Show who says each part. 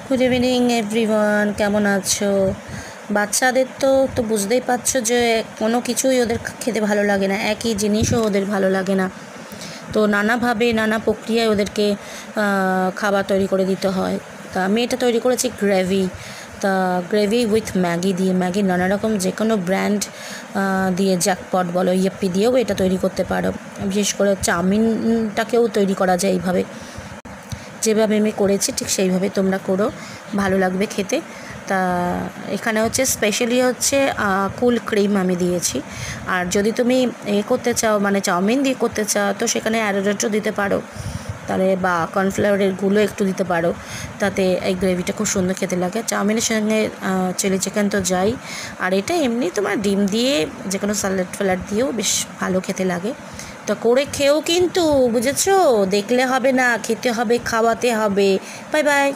Speaker 1: Good evening everyone, কেমন আছো? বাচ্চাদের তো বুঝতেই পারছো যে কোনো কিছুই ওদের খেতে ভালো লাগে না, একই জিনিসও ওদের ভালো লাগে না। তো নানাভাবে নানা প্রক্রিয়ায় ওদেরকে খাবার তৈরি করে দিতে হয়। তা আমি এটা তৈরি করেছি গ্রেভি। তা গ্রেভি উইথ ম্যাগি দিয়ে, ম্যাগির নানা রকম যে কোনো ব্র্যান্ড দিয়ে, জ্যাকপট বলো, ইয়েপ্পি দিয়েও এটা তৈরি করতে পারো। বিশেষ করে চাউমিনটাকেও তৈরি করা যায় এইভাবে। যেভাবে আমি করেছি ঠিক সেইভাবে তোমরা করো, ভালো লাগবে খেতে। তা এখানে হচ্ছে স্পেশালি হচ্ছে কুল ক্রিম আমি দিয়েছি। আর যদি তুমি করতে চাও, মানে চাউমিন দিয়ে করতে চাও, তো সেখানে অ্যারোরুটও দিতে পারো, তাহলে বা কর্নফ্লাওয়ারের গুলো একটু দিতে পারো, তাতে এই গ্রেভিটা খুব সুন্দর খেতে লাগে। চাউমিনের সঙ্গে চিলি চিকেন তো যাই, আর এটা এমনি তোমার ডিম দিয়ে যে কোনো স্যালাড দিয়েও বেশ ভালো খেতে লাগে। তো করে খেও কিন্তু, বুঝেছো? দেখলে হবে না, খেতে হবে, খাওয়াতে হবে। Bye bye.